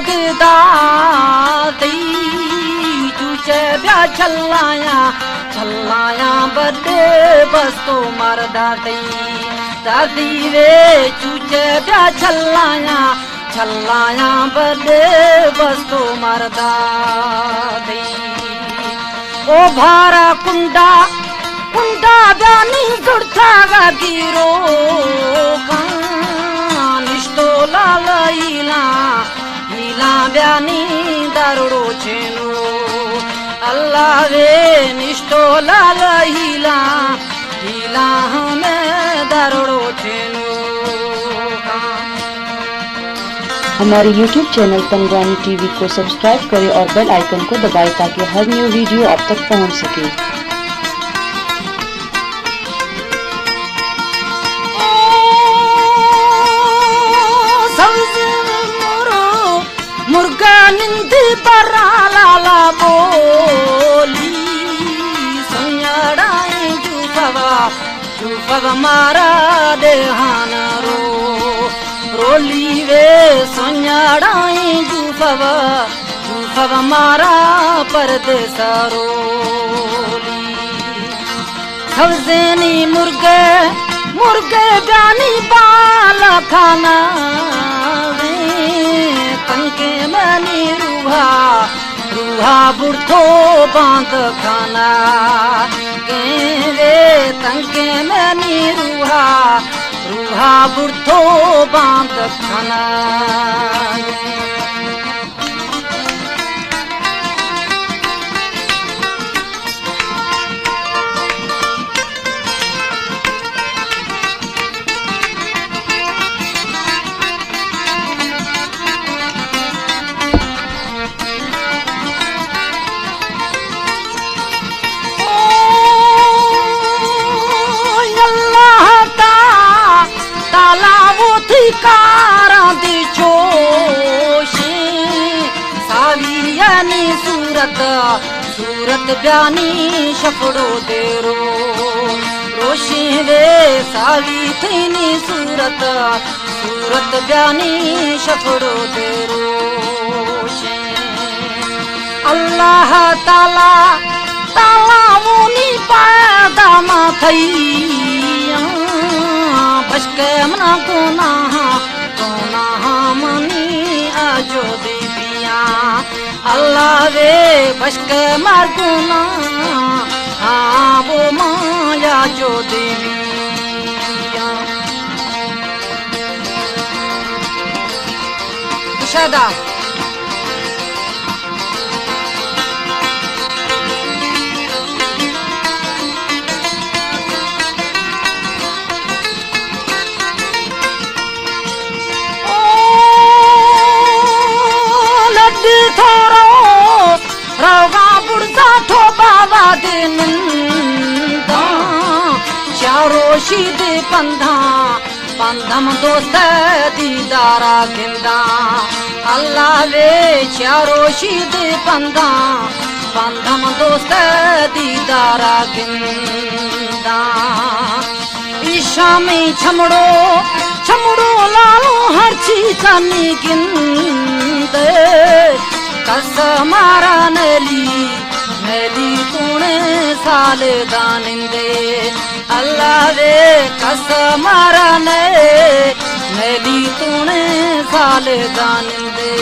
बददा चूचे ब्या छलाया बदे बस तो मरदा दादी वे चूचे ब्या छलाया बदे बस तो मरदा ओ भारा कुंडा ब्यानी जुड़ता गा गिरो निष्ठो लाल हीला ब्यानी दारुड़ो छेनो अल्लाह वे निष्ठो लाल हीला हमें दारुड़ो छेनो। हमारे YouTube चैनल पंगवानी टीवी को सब्सक्राइब करें और बेल आइकन को दबाएं ताकि हर न्यू वीडियो आप तक पहुंच सके। मुर्गा निंदी बरा लाला बोली संयाड़ाई जूफवा मारा देहान रोली वे संयाड़ाई जूफवा मारा परदेसा रोली सवजेनी मुर्गे ब्यानी बाल खाना तंके मनी रूहा बुढ़ो बांध खाना वे तंके मनी रूहा बुढ़ो बांध खाना। कारा दी जोशी सावियानी सूरत ब्यानी शफड़ो देरो रोशी वे सावी थीनी सूरत ब्यानी शफड़ो देरो अल्लाह ताला मुनी पैदा मा थई बशके मना कोना मनी आजो दीपिया अल्लाह वे बशके मार कोना वो माया जो देविया शादा रवा बुढ़ा थो बाबा दिन चारो शीदे पंधम दोस्त दीदारा गिंदा अल्लाह वे चारो शीदे पंधम दोस्त दीदारा गिंदा ईशा में छमड़ो लालो हर चीज गिंदे कस मारा नली तूने साल दानिंदे अल्लाह वे कस मारा नली तूने साल दानिंदे।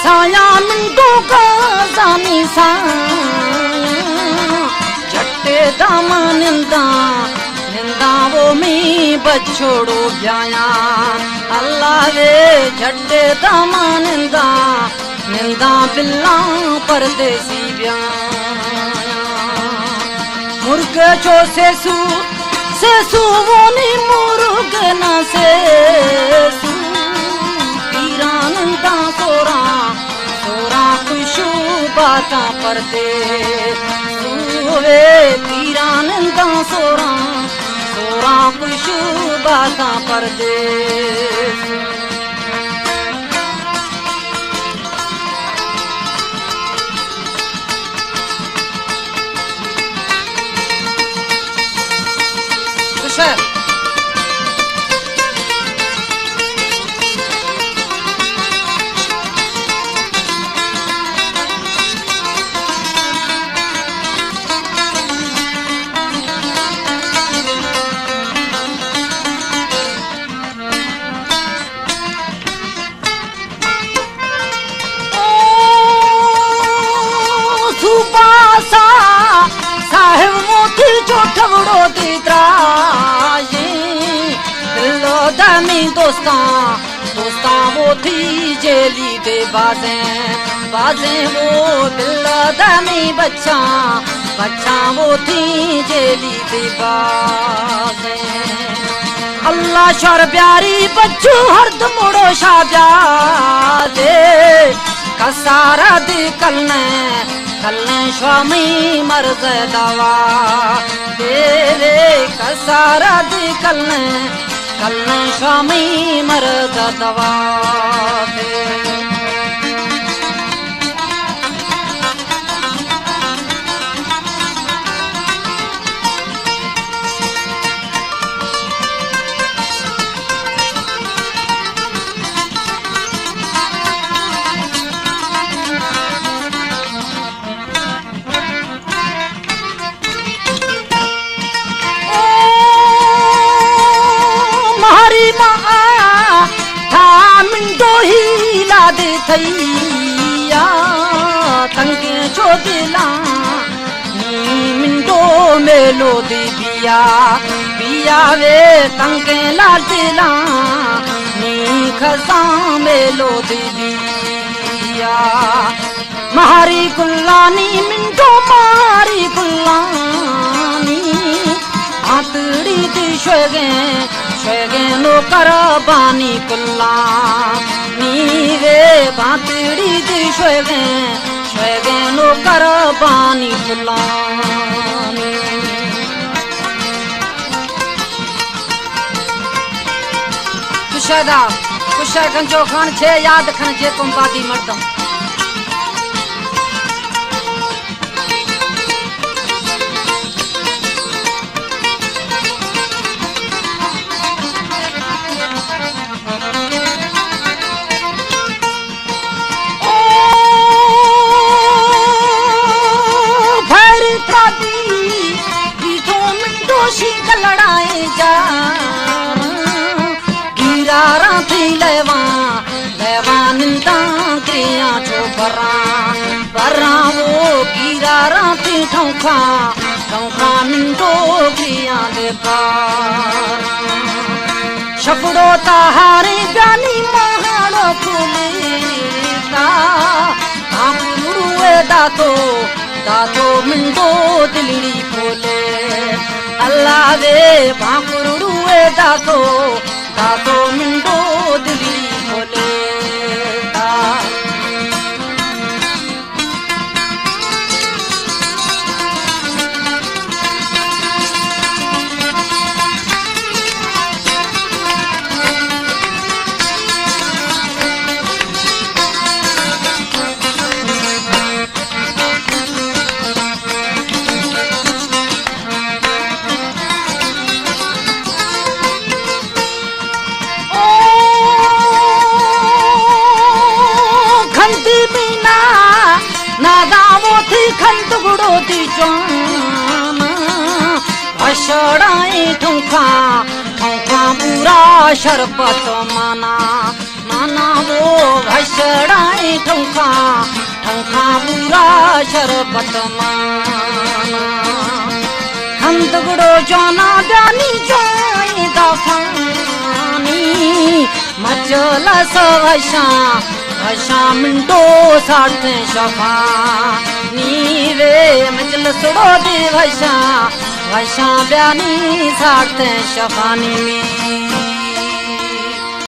साया मिंदो गजानी झट्टे दामा निंदा वो में बछोड़ो ब्याया अल्लाह वे झट्टे दामा निंदा बिल्ला परदेसी ब्याया मुर्ग चो सेसू वो नी मुर्ग न सेसू पीरानंदा सोरा खुशू बाता परदे वे पीरानंदा सोरा सोरा कुछ बाता परदेस साहिब मोती चोठवड़ो दी त्राजी दिलो दमी दोस्ता दोस्ता वो थी जेली दे बाजे बाजे वो दिलो दमी बच्चा बच्चा वो थी जेली दे बाजे अल्लाह शर प्यारी बच्चू हर्द मुड़ो शाब्या दे कसारा दी कलने स्वामी मर्द दवा तेरे कसारा दी कलने स्वामी मर्द दवा थैया तंगे जो दिला नी मिंडो मेलो दी बिया बिया वे तंगे ला दिला नी खसा मेलो दी बिया मारी गुल्लानी मिंडो मारी गुल्लानी आतड़ी दी शेगे नो करबानी कुल्ला नीवे बातड़ी दी शेगे नो करबानी कुल्ला कुशदा कुशा गंजो खान छे याद खन जे तुम बादी मर्दम लड़ाई जा गिरारा थी लेवा लेवा निंदा क्रिया जो बरा वो गिरारा थी ठौखा ठौखा मिंदो क्रिया दे पार शपड़ो ताहारे जानी महाड़ो फूलेता आपुरुए दातो दातो मिंदो दिलड़ी फूले अल्लाह वे भाकुरुए दातो दातो मिंडो दिली बोले खंत गुड़ो दी जान अशड़ाई ठुखा ठुखा पूरा शरबत माना माना वो भसड़ाई ठुखा ठुखा पूरा शरबत माना खंत गुड़ो जाना जानी जाई दफानी मचल सवशा भशा मिंडो साठ शफा नीवे मचल सुड़ो दे भशा भशा ब्यानी साठ शफानी में